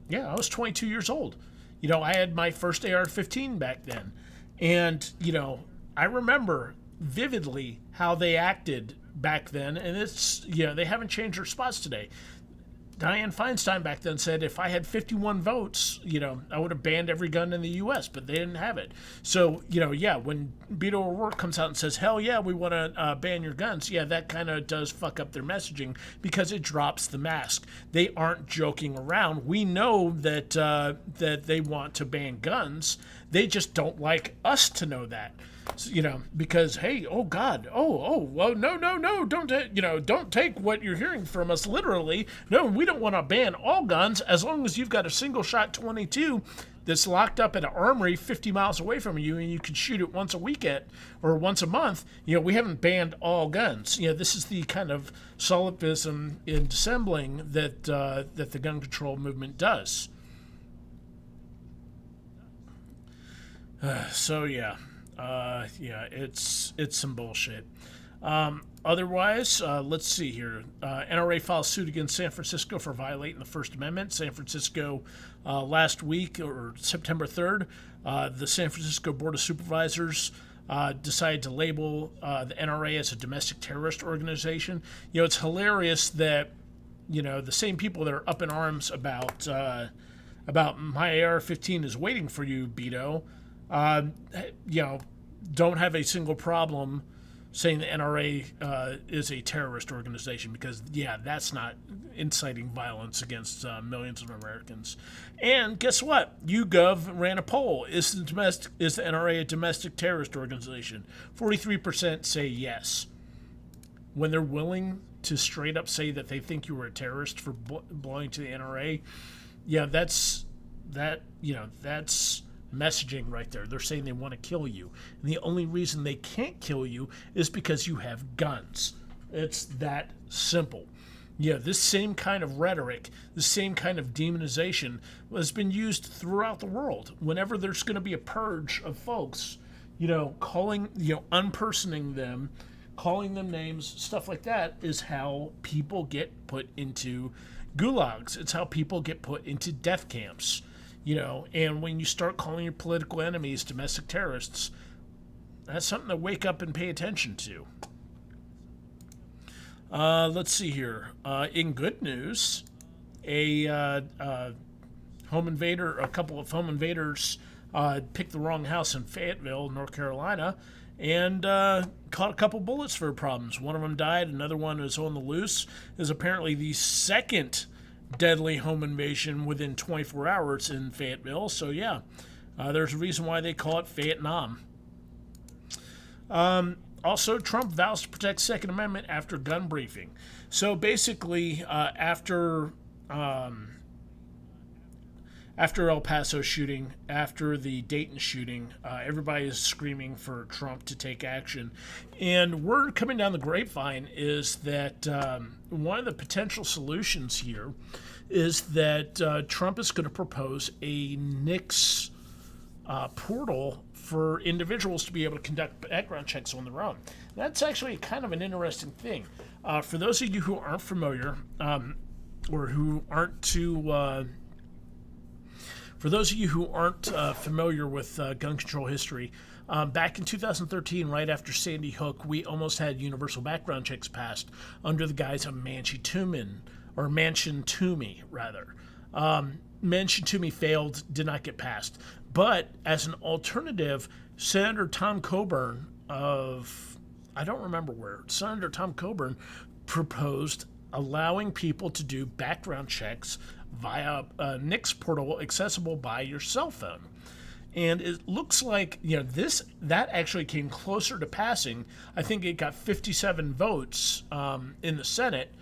was 22 years old. I had my first AR-15 back then. And, I remember vividly how they acted back then. And it's, they haven't changed their spots today. Dianne Feinstein back then said if I had 51 votes, I would have banned every gun in the U.S., but they didn't have it. So, when Beto O'Rourke comes out and says, hell yeah, we want to ban your guns, that kind of does fuck up their messaging because it drops the mask. They aren't joking around. We know that that they want to ban guns. They just don't like us to know that. Because, hey, oh God, well, no, don't take what you're hearing from us literally. No, we don't want to ban all guns as long as you've got a single shot 22 that's locked up at an armory 50 miles away from you and you can shoot it once a weekend or once a month. We haven't banned all guns. This is the kind of solipsism in dissembling that the gun control movement does. It's some bullshit. Otherwise, let's see here. NRA files suit against San Francisco for violating the First Amendment. San Francisco, last week, or September 3rd, the San Francisco Board of Supervisors decided to label the NRA as a domestic terrorist organization. It's hilarious that, the same people that are up in arms about my AR-15 is waiting for you, Beto, don't have a single problem saying the NRA is a terrorist organization because, that's not inciting violence against millions of Americans. And guess what? YouGov ran a poll. Is the NRA a domestic terrorist organization? 43% say yes. When they're willing to straight up say that they think you were a terrorist for belonging to the NRA, that's messaging right there. They're saying they want to kill you. And the only reason they can't kill you is because you have guns. It's that simple. This same kind of rhetoric, the same kind of demonization has been used throughout the world. Whenever there's going to be a purge of folks, calling, unpersoning them, calling them names, stuff like that is how people get put into gulags. It's how people get put into death camps. And when you start calling your political enemies domestic terrorists, that's something to wake up and pay attention to. Let's see here. In good news, a couple of home invaders picked the wrong house in Fayetteville, North Carolina, and caught a couple bullets for problems. One of them died. Another one is on the loose. Is apparently the second deadly home invasion within 24 hours in Fayetteville. So, there's a reason why they call it Vietnam. Also, Trump vows to protect Second Amendment after gun briefing. So, basically, after El Paso shooting, after the Dayton shooting, everybody is screaming for Trump to take action. And word coming down the grapevine is that one of the potential solutions here is that Trump is going to propose a NICS portal for individuals to be able to conduct background checks on their own. That's actually kind of an interesting thing. For those of you who aren't familiar, or who aren't too... For those of you who aren't familiar with gun control history, back in 2013, right after Sandy Hook, we almost had universal background checks passed under the guise of Mansion-Toomey, rather. Mansion-Toomey failed, did not get passed. But as an alternative, Senator Tom Coburn of, I don't remember where, Senator Tom Coburn proposed allowing people to do background checks via a Nix portal accessible by your cell phone. And it looks like, that actually came closer to passing. I think it got 57 votes in the Senate,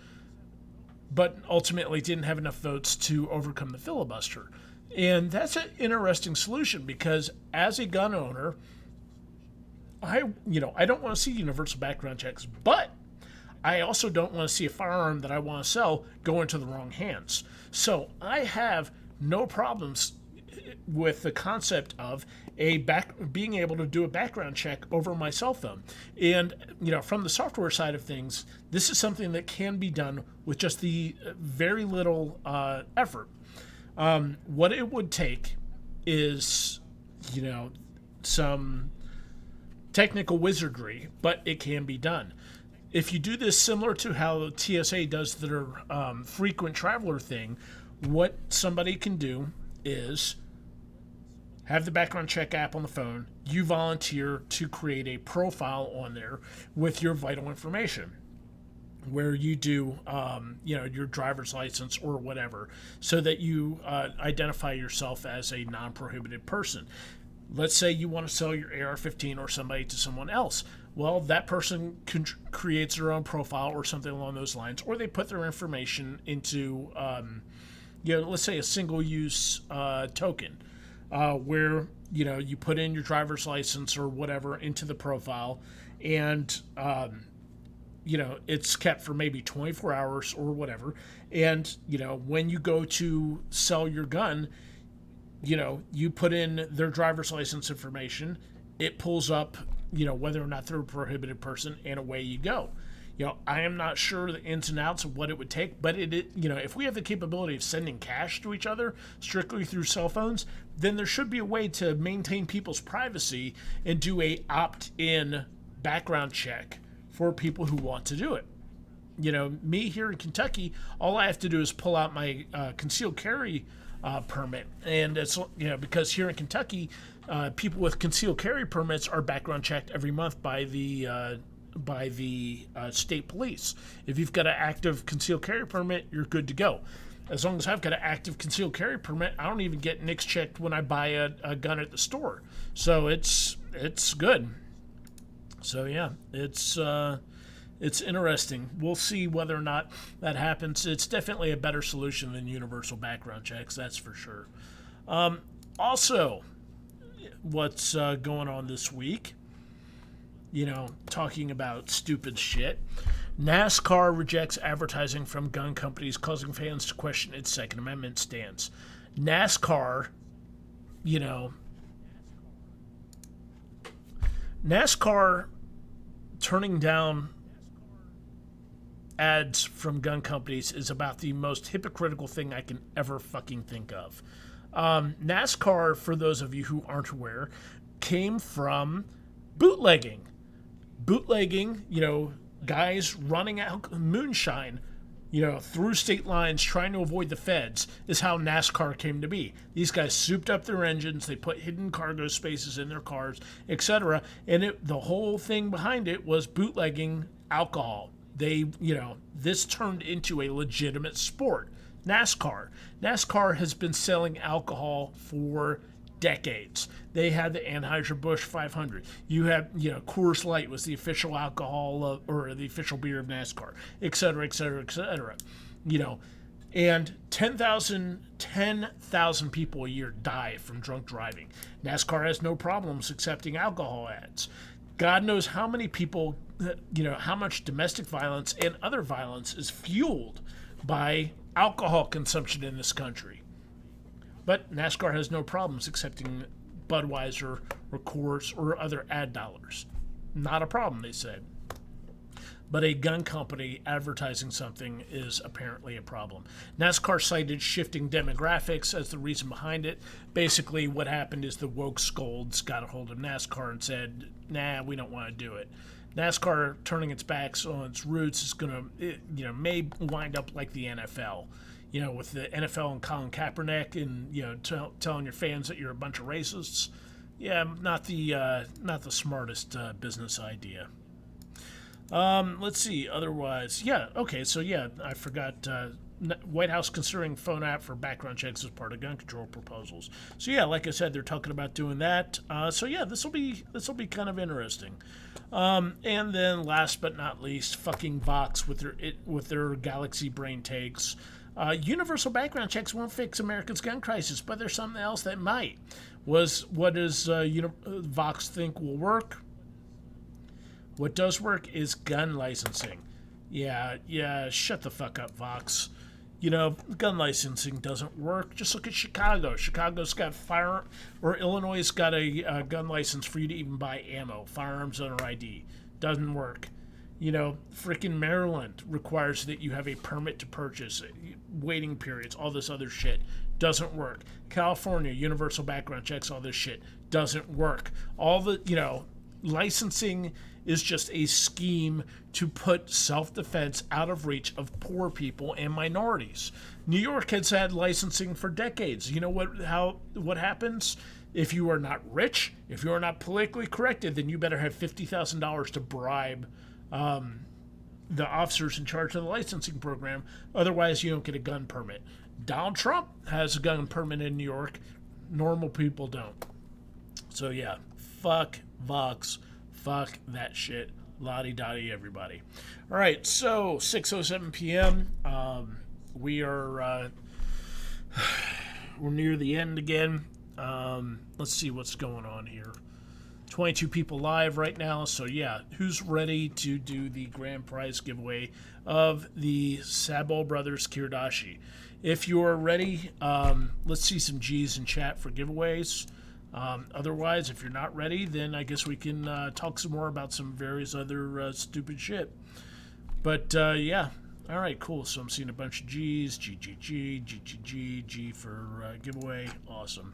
but ultimately didn't have enough votes to overcome the filibuster. And that's an interesting solution because as a gun owner, I don't want to see universal background checks, but I also don't want to see a firearm that I want to sell go into the wrong hands. So I have no problems with the concept of being able to do a background check over my cell phone. And, from the software side of things, this is something that can be done with just the very little effort. What it would take is, some technical wizardry, but it can be done. If you do this similar to how TSA does their frequent traveler thing, what somebody can do is have the background check app on the phone. You volunteer to create a profile on there with your vital information, where you do, your driver's license or whatever, so that you identify yourself as a non-prohibited person. Let's say you want to sell your AR-15 or somebody to someone else. Well, that person creates their own profile or something along those lines, or they put their information into, let's say a single-use token, where, you put in your driver's license or whatever into the profile, and, it's kept for maybe 24 hours or whatever. And, when you go to sell your gun, you put in their driver's license information, it pulls up, whether or not they're a prohibited person, and away you go. I am not sure the ins and outs of what it would take, but if we have the capability of sending cash to each other strictly through cell phones, then there should be a way to maintain people's privacy and do a opt-in background check for people who want to do it. Me here in Kentucky, all I have to do is pull out my concealed carry permit, and it's because here in Kentucky, people with concealed carry permits are background checked every month by the state police. If you've got an active concealed carry permit, you're good to go. As long as I've got an active concealed carry permit, I don't even get NICS checked when I buy a gun at the store. So it's good. So yeah, it's interesting. We'll see whether or not that happens. It's definitely a better solution than universal background checks, that's for sure. Also, what's going on this week? Talking about stupid shit. NASCAR rejects advertising from gun companies, causing fans to question its Second Amendment stance. NASCAR turning down ads from gun companies is about the most hypocritical thing I can ever fucking think of. NASCAR, for those of you who aren't aware, came from bootlegging. Guys running out moonshine, through state lines trying to avoid the feds is how NASCAR came to be. These guys souped up their engines, they put hidden cargo spaces in their cars, etc. And the whole thing behind it was bootlegging alcohol. This turned into a legitimate sport. NASCAR has been selling alcohol for decades. They had the Anheuser-Busch 500. You have, Coors Light was the official alcohol or the official beer of NASCAR, et cetera, et cetera, et cetera. And 10,000 people a year die from drunk driving. NASCAR has no problems accepting alcohol ads. God knows how many people, how much domestic violence and other violence is fueled by alcohol consumption in this country. But NASCAR has no problems accepting Budweiser or Coors or other ad dollars. Not a problem, they said. But a gun company advertising something is apparently a problem. NASCAR cited shifting demographics as the reason behind it. Basically, what happened is the woke scolds got a hold of NASCAR and said, nah, we don't want to do it. NASCAR turning its backs on its roots is going to, may wind up like the NFL. With the NFL and Colin Kaepernick and, telling your fans that you're a bunch of racists. Yeah, not the smartest business idea. Let's see. Otherwise, yeah. Okay. So yeah, I forgot White House considering phone app for background checks as part of gun control proposals. So yeah, like I said, they're talking about doing that. So yeah, this will be kind of interesting. And then last but not least, fucking Vox with their Galaxy brain takes. Universal background checks won't fix America's gun crisis, but there's something else that might. What does Vox think will work? What does work is gun licensing. Yeah, shut the fuck up, Vox. Gun licensing doesn't work. Just look at Chicago. Chicago's got Illinois has got a gun license for you to even buy ammo, firearms under ID. Doesn't work. Freaking Maryland requires that you have a permit to purchase, waiting periods, all this other shit. Doesn't work. California, universal background checks, all this shit. Doesn't work. All the, licensing is just a scheme to put self-defense out of reach of poor people and minorities. New York has had licensing for decades. You know what happens? If you are not rich, if you are not politically corrected, then you better have $50,000 to bribe the officers in charge of the licensing program. Otherwise, you don't get a gun permit. Donald Trump has a gun permit in New York. Normal people don't. So yeah, fuck Vox. Fuck that shit. Lottie-dottie, everybody. All right, so 6:07 p.m. We're near the end again. Let's see what's going on here. 22 people live right now. So yeah, who's ready to do the grand prize giveaway of the Sabol Brothers Kiridashi? If you're ready, let's see some G's in chat for giveaways. Otherwise, if you're not ready, then I guess we can talk some more about some various other stupid shit. But yeah, all right, cool. So I'm seeing a bunch of G's, G for giveaway. Awesome.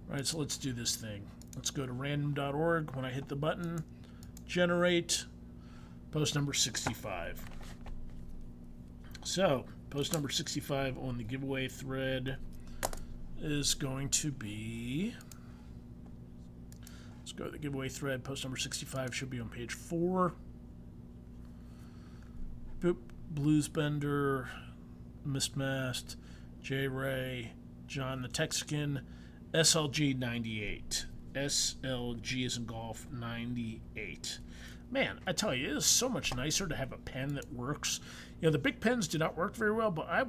All right, so let's do this thing. Let's go to random.org. When I hit the button, generate post number 65. So post number 65 on the giveaway thread is going to be... Let's go to the giveaway thread. Post number 65 should be on page 4. Boop. Bluesbender, Mistmast, J. Ray, John the Texican, SLG 98. SLG is in golf 98. Man, I tell you, it is so much nicer to have a pen that works. The big pens do not work very well, but I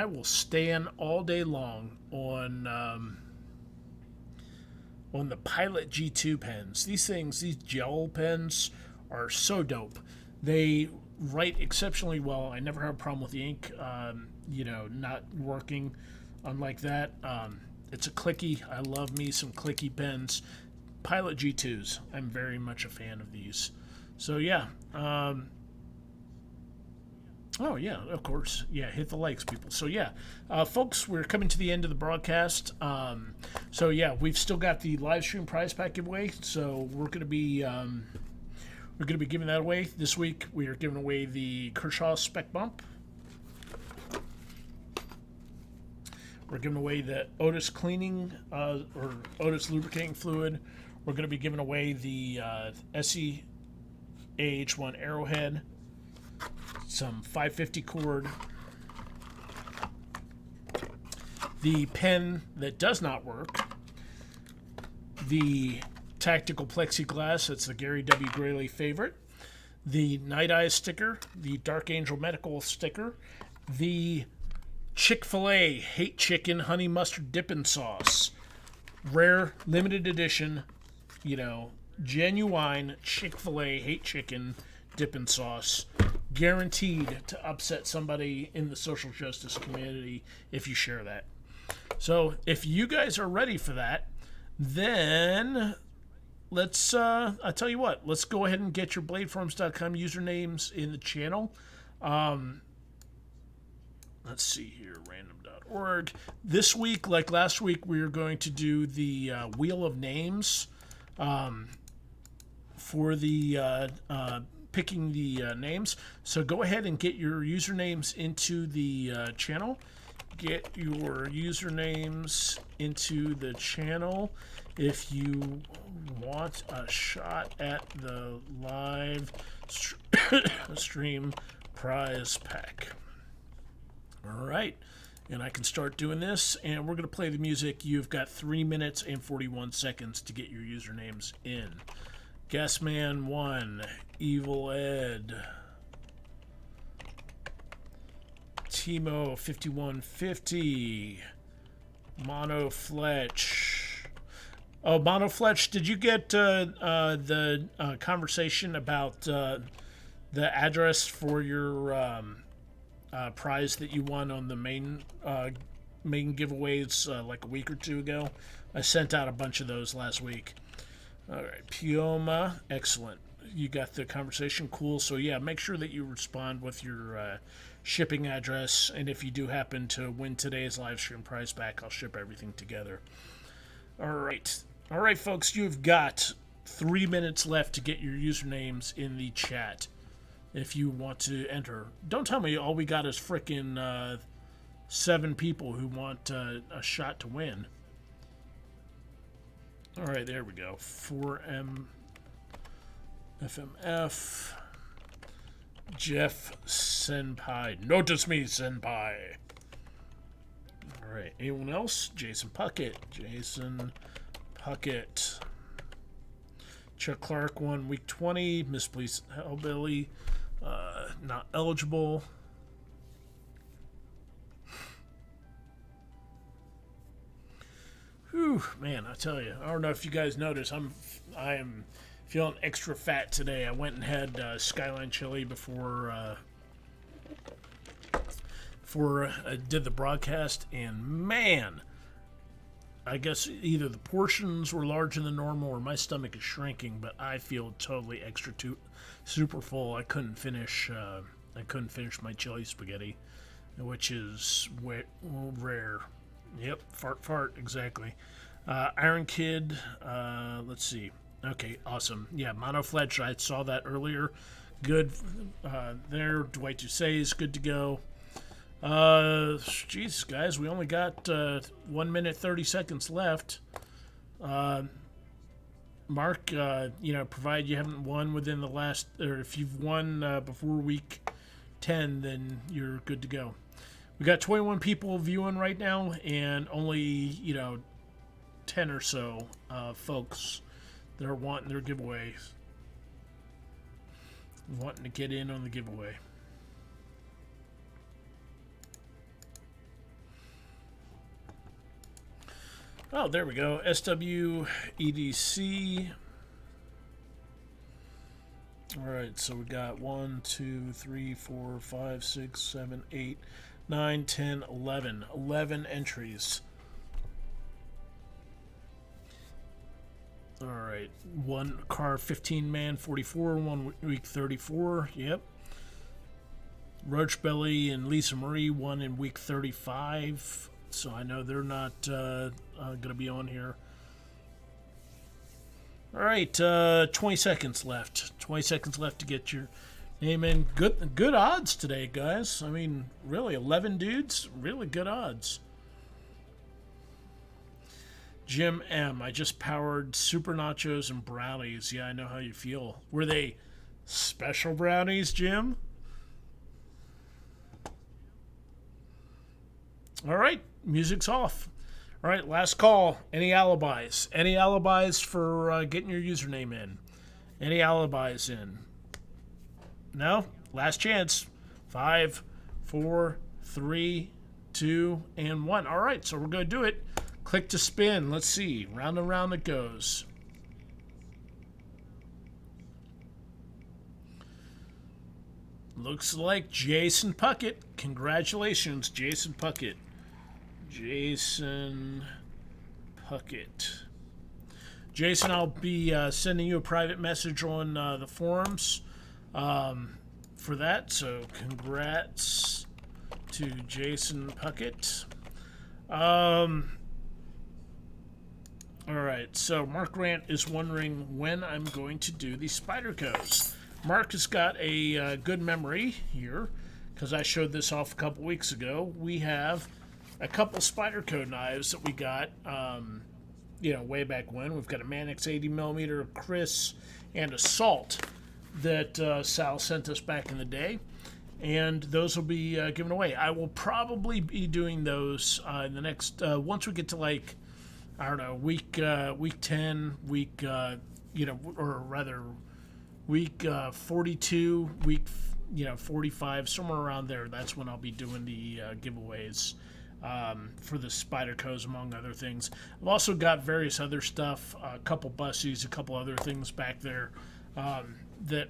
will stand all day long on the Pilot G2 pens. These gel pens are so dope. They write exceptionally well. I never have a problem with the ink, not working. Unlike that, it's a clicky. I love me some clicky pens. Pilot G2s. I'm very much a fan of these. So yeah. Oh yeah, of course. Yeah, hit the likes, people. So yeah, folks, we're coming to the end of the broadcast. So yeah, we've still got the live stream prize pack giveaway. So we're gonna be giving that away this week. We are giving away the Kershaw Spec Bump. We're giving away the Otis cleaning or Otis lubricating fluid. We're going to be giving away the SE AH1 Arrowhead, some 550 cord, the pen that does not work, the tactical plexiglass, that's the Gary W. Grayley favorite, the Night Eyes sticker, the Dark Angel Medical sticker, the Chick-fil-A Hate Chicken Honey Mustard Dippin' Sauce, rare, limited edition, genuine Chick-fil-A Hate Chicken Dippin' Sauce, guaranteed to upset somebody in the social justice community if you share that. So if you guys are ready for that, then let's, I tell you what, let's go ahead and get your bladeforums.com usernames in the channel. Let's see here, random.org. This week, like last week, we are going to do the Wheel of Names for the picking the names. So go ahead and get your usernames into the channel. Get your usernames into the channel if you want a shot at the live stream prize pack. All right. And I can start doing this, and we're going to play the music. You've got 3 minutes and 41 seconds to get your usernames in. Gasman1, Evil Ed, Timo5150, Mono Fletch. Oh, Mono Fletch, did you get the conversation about the address for your prize that you won on the main giveaways like a week or two ago? I sent out a bunch of those last week. All right, Pioma, excellent. You got the conversation, cool. So yeah, make sure that you respond with your shipping address, and if you do happen to win today's live stream prize back, I'll ship everything together. All right, folks, you've got 3 minutes left to get your usernames in the chat if you want to enter. Don't tell me all we got is frickin' 7 people who want a shot to win. All right, there we go. 4M FMF Jeff Senpai. Notice me, Senpai. All right, anyone else? Jason Puckett. Chuck Clark won week 20. Misplaced Hellbilly. Not eligible. Whew, man, I tell you, I don't know if you guys notice, I am feeling extra fat today. I went and had Skyline Chili before I did the broadcast, and man, I guess either the portions were larger than normal or my stomach is shrinking, but I feel totally super full. I couldn't finish my chili spaghetti, which is rare. Yep, fart, exactly. Iron Kid, let's see. Okay, awesome. Yeah, Mono Fletch, I saw that earlier. Good there. Dwight Doucet is good to go. Jeez, guys, we only got 1 minute, 30 seconds left. Mark, provided you haven't won within the last, or if you've won before week 10, then you're good to go. We got 21 people viewing right now, and only 10 or so folks that are wanting their giveaways, wanting to get in on the giveaway. Oh, there we go. SWEDC. All right, so we got 1, 2, 3, 4, 5, 6, 7, 8, 9, 10, 11. 11 entries. All right. One car, 15 man, 44. 1 week, 34. Yep. Roach Belly and Lisa Marie, 1 in week 35. So I know they're not going to be on here. All right. 20 seconds left. 20 seconds left to get your name in. Good odds today, guys. I mean, really, 11 dudes. Really good odds. Jim M. I just powered super nachos and brownies. Yeah, I know how you feel. Were they special brownies, Jim? All right, music's off. All right, last call. Any alibis? Any alibis for getting your username in? Any alibis in? No? Last chance. 5, 4, 3, 2, and 1. All right, so we're going to do it. Click to spin. Let's see. Round and round it goes. Looks like Jason Puckett. Congratulations, Jason Puckett. Jason Puckett. Jason, I'll be sending you a private message on the forums for that. So congrats to Jason Puckett. All right, so Mark Grant is wondering when I'm going to do the spider codes. Mark has got a good memory here because I showed this off a couple weeks ago. We have a couple spider code knives that we got, way back when. We've got a Mannix 80mm, a Chris, and a Salt that Sal sent us back in the day. and those will be given away. I will probably be doing those in the next once we get to like, I don't know, week 10, or rather week 42, week 45, somewhere around there. That's when I'll be doing the giveaways for the Spydercos, among other things. I've also got various other stuff, a couple bussies, a couple other things back there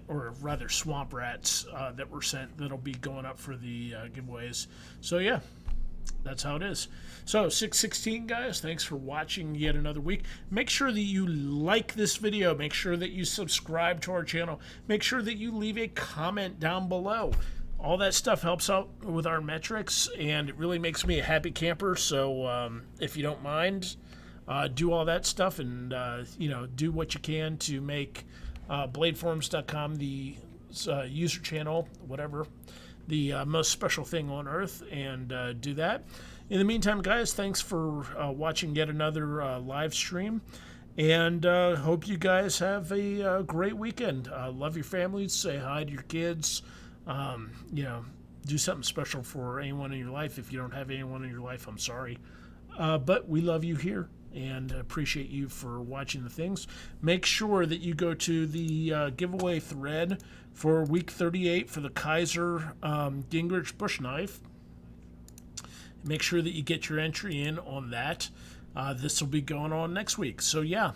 or rather swamp rats that were sent that'll be going up for the giveaways. So yeah, that's how it is. So 616 guys, thanks for watching yet another week. Make sure that you like this video. Make sure that you subscribe to our channel. Make sure that you leave a comment down below. All that stuff helps out with our metrics, and it really makes me a happy camper. So if you don't mind, do all that stuff, and do what you can to make bladeforums.com the user channel, whatever, the most special thing on earth, and do that. In the meantime, guys, thanks for watching yet another live stream, and hope you guys have a great weekend. Love your families, say hi to your kids, do something special for anyone in your life. If you don't have anyone in your life, I'm sorry, but we love you here and appreciate you for watching the things. Make sure that you go to the giveaway thread for week 38 for the Kaiser Gingrich bush knife. Make sure that you get your entry in on that. This will be going on next week. So yeah,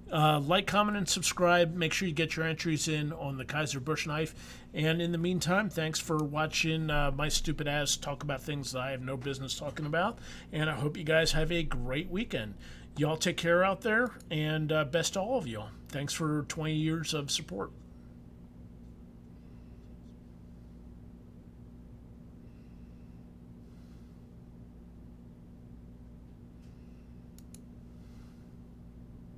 like, comment, and subscribe. Make sure you get your entries in on the Kaiser bush knife. And in the meantime, thanks for watching my stupid ass talk about things that I have no business talking about. And I hope you guys have a great weekend. Y'all take care out there, and best to all of y'all. Thanks for 20 years of support.